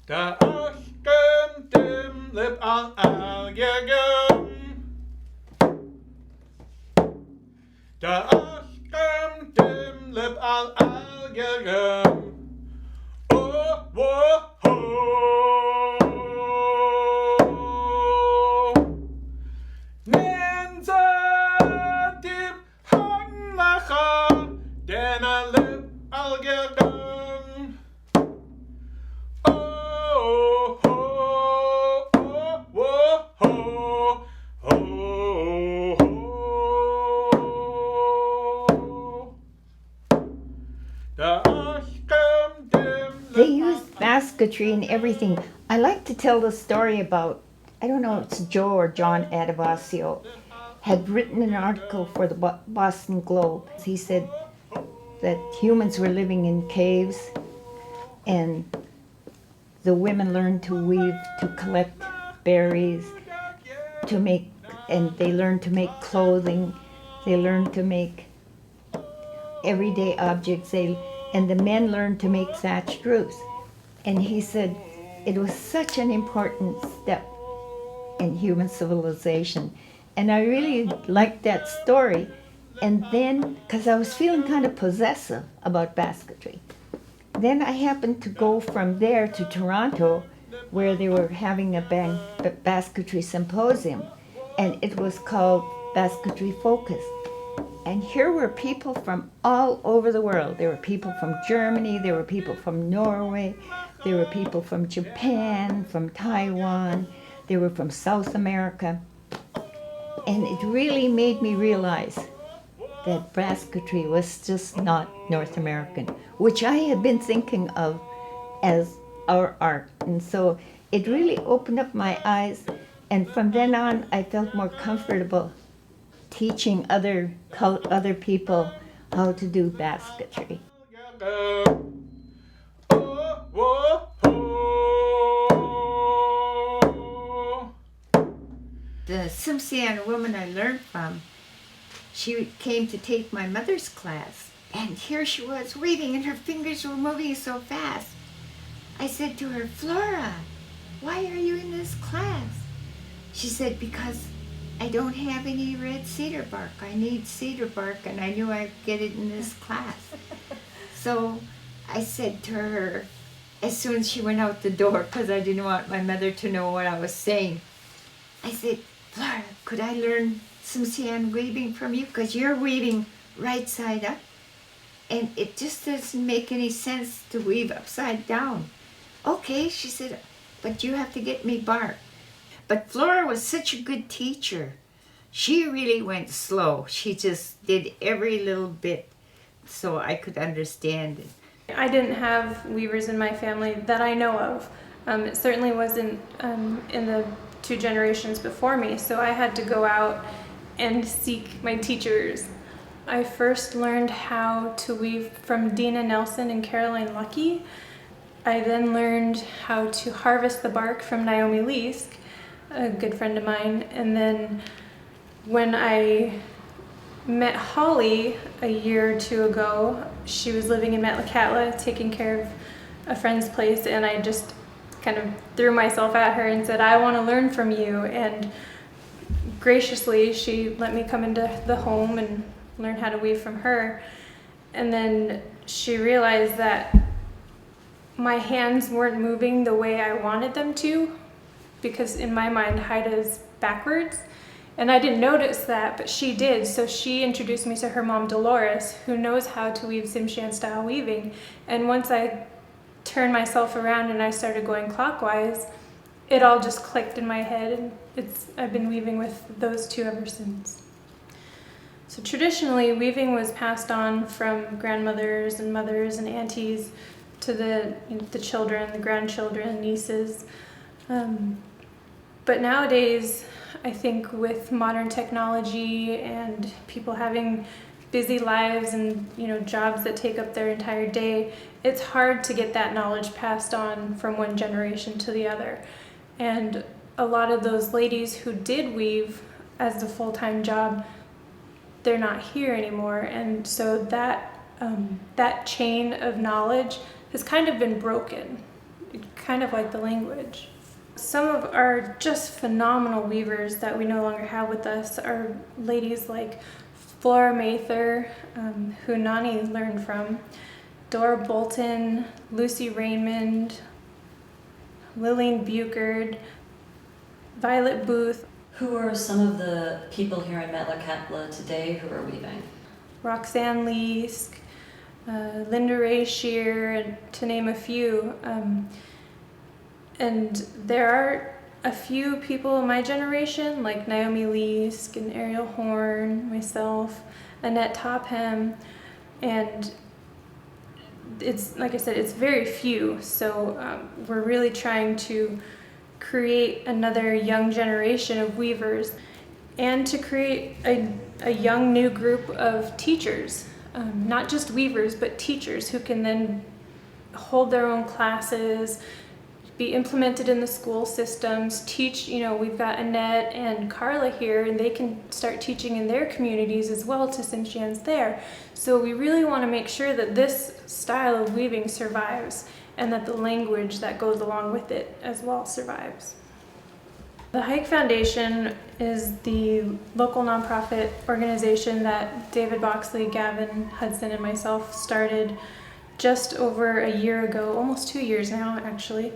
Da ashkem dim lip al yagum. Da ashkem dim lip al yagum. Oh, whoa, ho. Nenza dim han lacha. Den a lip al yagum. They use basketry and everything. I like to tell the story about, I don't know if it's Joe or John Adivasio, had written an article for the Boston Globe. He said that humans were living in caves and the women learned to weave, to collect berries, and they learned to make clothing, they learned to make everyday objects, and the men learned to make thatched roofs. And he said it was such an important step in human civilization. And I really liked that story. And then, because I was feeling kind of possessive about basketry, then I happened to go from there to Toronto, where they were having a basketry symposium, and it was called Basketry Focus. And here were people from all over the world. There were people from Germany, there were people from Norway, there were people from Japan, from Taiwan, they were from South America. And it really made me realize that basketry was just not North American, which I had been thinking of as our art. And so it really opened up my eyes, and from then on I felt more comfortable teaching other people how to do basketry. The Ts'msyen woman I learned from, she came to take my mother's class, and here she was weaving and her fingers were moving so fast. I said to her, "Flora, why are you in this class?" She said, "Because I don't have any red cedar bark. I need cedar bark, and I knew I'd get it in this class." So I said to her, as soon as she went out the door, because I didn't want my mother to know what I was saying, I said, "Flora, could I learn Ts'msyen weaving from you? Because you're weaving right side up, and it just doesn't make any sense to weave upside down." "Okay," she said, "but you have to get me bark." But Flora was such a good teacher. She really went slow. She just did every little bit so I could understand it. I didn't have weavers in my family that I know of. It certainly wasn't in the 2 generations before me, so I had to go out and seek my teachers. I first learned how to weave from Dina Nelson and Caroline Lucky. I then learned how to harvest the bark from Naomi Leask, a good friend of mine. And then when I met Holly a year or 2 ago, she was living in Metlakatla taking care of a friend's place, and I just kind of threw myself at her and said, "I want to learn from you." And graciously she let me come into the home and learn how to weave from her. And then she realized that my hands weren't moving the way I wanted them to, because in my mind Haida is backwards, and I didn't notice that, but she did. So she introduced me to her mom Delores, who knows how to weave Tsimshian style weaving. And once I turned myself around and I started going clockwise, it all just clicked in my head, and I've been weaving with those 2 ever since. So traditionally, weaving was passed on from grandmothers and mothers and aunties to the children, the grandchildren, nieces. But nowadays, I think with modern technology and people having busy lives and jobs that take up their entire day, it's hard to get that knowledge passed on from one generation to the other. And a lot of those ladies who did weave as a full-time job, they're not here anymore, and so that chain of knowledge has kind of been broken. kind of like the language. Some of our just phenomenal weavers that we no longer have with us are ladies like Flora Mather, who Nani learned from, Dora Bolton, Lucy Raymond, Lillian Buchert, Violet Booth. Who are some of the people here in Metlakatla today who are weaving? Roxanne Leask, Linda Ray Shear, to name a few. And there are a few people in my generation, like Naomi Leask and Ariel Horn, myself, Annette Topham, and it's, like I said, it's very few. So we're really trying to create another young generation of weavers and to create a young new group of teachers, not just weavers, but teachers who can then hold their own classes, be implemented in the school systems, teach, we've got Annette and Karla here, and they can start teaching in their communities as well to Ts'msyans there. So we really want to make sure that this style of weaving survives and that the language that goes along with it as well survives. The Haayk Foundation is the local nonprofit organization that David Boxley, Gavin, Hudson, and myself started just over a year ago, almost 2 years now actually.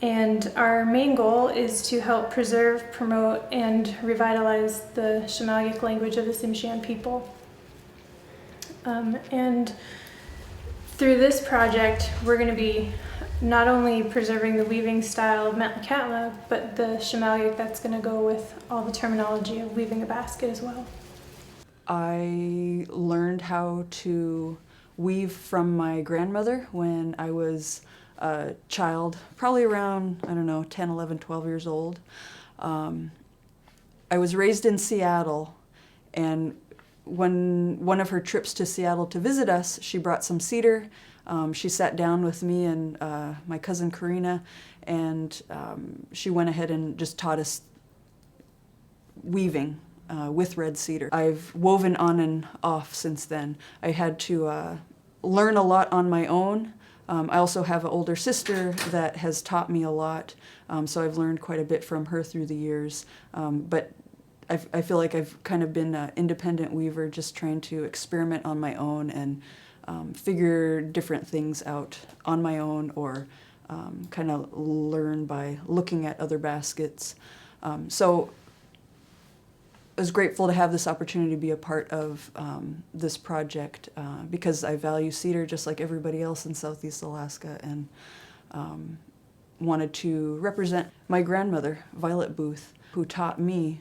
And our main goal is to help preserve, promote, and revitalize the Sm'algyax language of the Ts'msyen people. And through this project, we're going to be not only preserving the weaving style of Metlakatla, but the Sm'algyax that's going to go with all the terminology of weaving a basket as well. I learned how to weave from my grandmother when I was a child, probably around, 10, 11, 12 years old. I was raised in Seattle, and when one of her trips to Seattle to visit us, she brought some cedar. She sat down with me and my cousin Karina, and she went ahead and just taught us weaving with red cedar. I've woven on and off since then. I had to learn a lot on my own. I also have an older sister that has taught me a lot, so I've learned quite a bit from her through the years. But I feel like I've kind of been an independent weaver, just trying to experiment on my own and figure different things out on my own, or kind of learn by looking at other baskets. So I was grateful to have this opportunity to be a part of this project because I value cedar just like everybody else in Southeast Alaska, and wanted to represent my grandmother, Violet Booth, who taught me.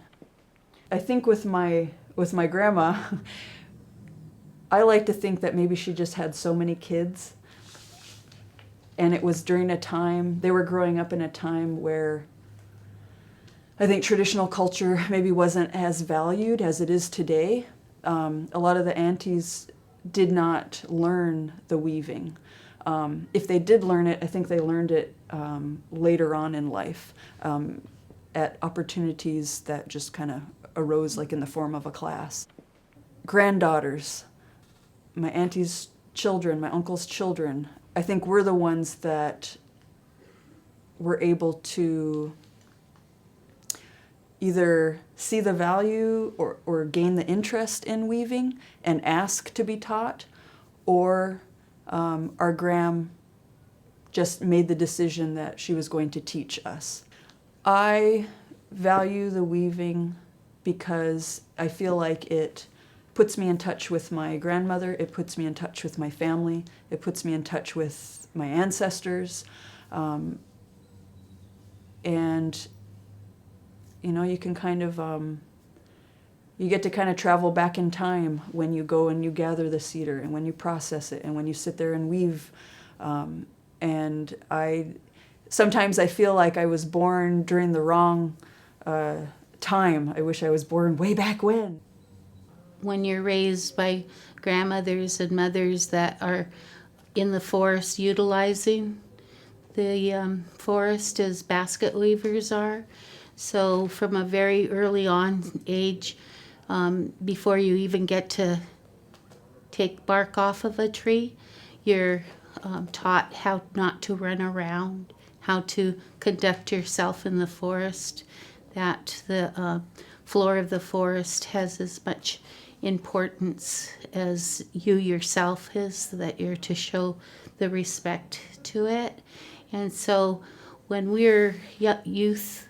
I think with my grandma, I like to think that maybe she just had so many kids, and it was during a time, they were growing up in a time where I think traditional culture maybe wasn't as valued as it is today. A lot of the aunties did not learn the weaving. If they did learn it, I think they learned it later on in life at opportunities that just kind of arose, like in the form of a class. Granddaughters, my auntie's children, my uncle's children, I think we're the ones that were able to either see the value or gain the interest in weaving and ask to be taught, or our gram just made the decision that she was going to teach us. I value the weaving because I feel like it puts me in touch with my grandmother, it puts me in touch with my family, it puts me in touch with my ancestors, and you can kind of, you get to kind of travel back in time when you go and you gather the cedar, and when you process it, and when you sit there and weave. And sometimes I feel like I was born during the wrong time. I wish I was born way back when. When you're raised by grandmothers and mothers that are in the forest utilizing the forest as basket weavers are, so from a very early on age, before you even get to take bark off of a tree, you're taught how not to run around, how to conduct yourself in the forest, that the floor of the forest has as much importance as you yourself is, that you're to show the respect to it. And so when we're youth,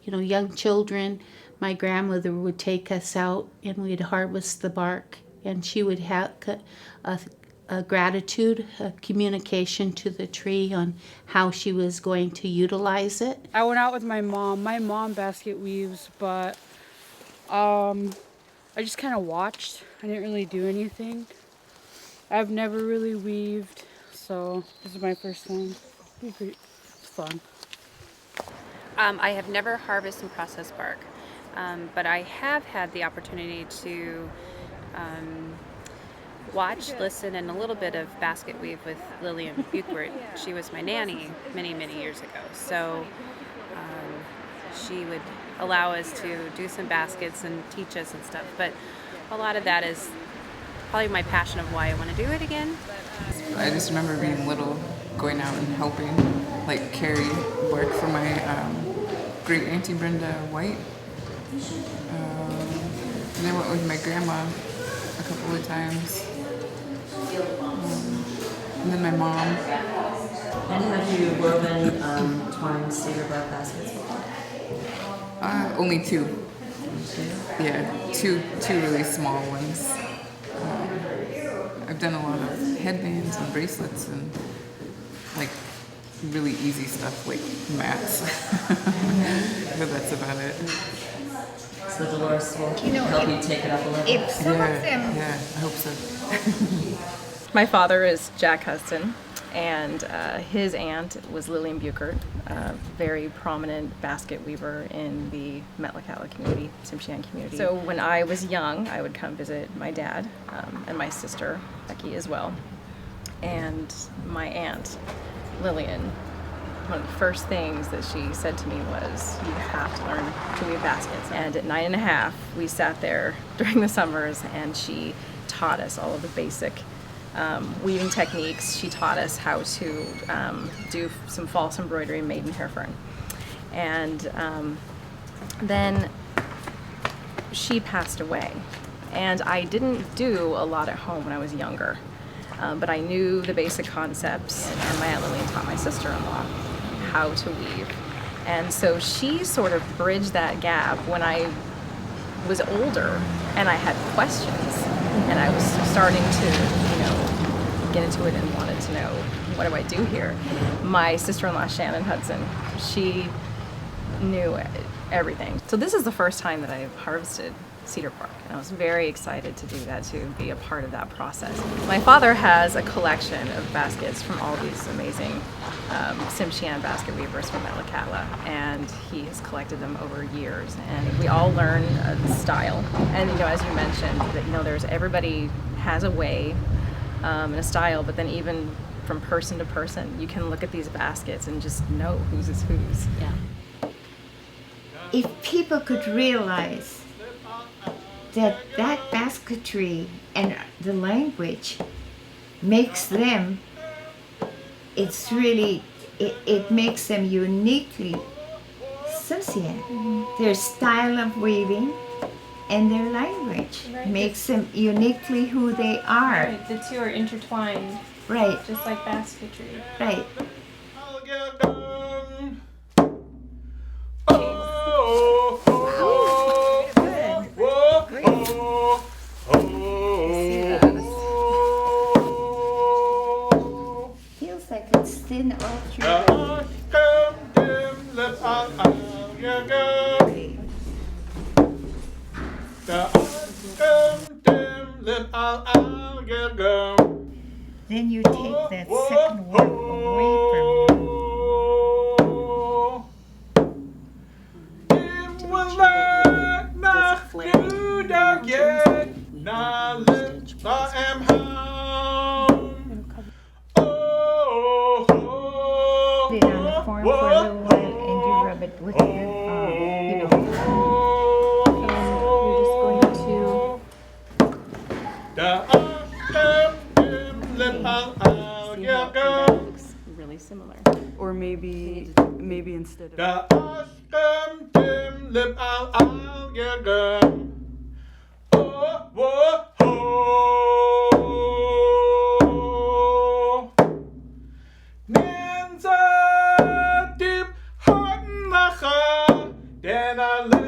young children, my grandmother would take us out and we'd harvest the bark, and she would have a gratitude, a communication to the tree on how she was going to utilize it. I went out with my mom. My mom basket weaves, but I just kind of watched. I didn't really do anything. I've never really weaved, so this is my first time. It's fun. I have never harvested and processed bark, but I have had the opportunity to watch, listen, and a little bit of basket weave with Lillian Buchert. She was my nanny many, many years ago. So she would allow us to do some baskets and teach us and stuff. But a lot of that is probably my passion of why I want to do it again. I just remember being little, going out and helping, like carry work for my great auntie Brenda White. And I went with my grandma a couple of times. And then my mom. And have you woven twine cedar bark baskets before? Only two. Yeah, two really small ones. I've done a lot of headbands and bracelets and like really easy stuff like mats. But that's about it. So Delores will help you take it up a little. If some of them, Yeah, I hope so. My father is Jack Hudson, and his aunt was Lillian Buchert, a very prominent basket weaver in the Metlakatla community, Ts'msyen community. So when I was young, I would come visit my dad and my sister, Becky, as well. And my aunt, Lillian, one of the first things that she said to me was, you have to learn to weave baskets. And at 9.5, we sat there during the summers, and she taught us all of the basic weaving techniques. She taught us how to do some false embroidery made in hair fern. And then she passed away. And I didn't do a lot at home when I was younger, but I knew the basic concepts, and my Aunt Lillian taught my sister-in-law how to weave. And so she sort of bridged that gap when I was older and I had questions, and I was starting to, get into it and wanted to know, what do I do here? My sister-in-law, Shannon Hudson, she knew everything. So this is the first time that I've harvested cedar bark, and I was very excited to do that, to be a part of that process. My father has a collection of baskets from all these amazing Ts'msyen basket weavers from Metlakatla, and he has collected them over years, and we all learn a style. And as you mentioned, that there's, everybody has a way and a style, but then even from person to person, you can look at these baskets and just know whose is whose. Yeah. if people could realize that basketry and the language makes them, it's really, it makes them uniquely Ts'msyen. Their style of weaving and their language makes them uniquely who they are. Right, the two are intertwined. Right. Just like basketry. Right. Feels like it's thin all through. Then you take that second word away from you. Put it on the form for a little while and you rub it with your, Really really similar. Or maybe instead of Da ashkem dim lip al yagam. Oh, whoa, ho. Ninza deep hot lacha. Then I live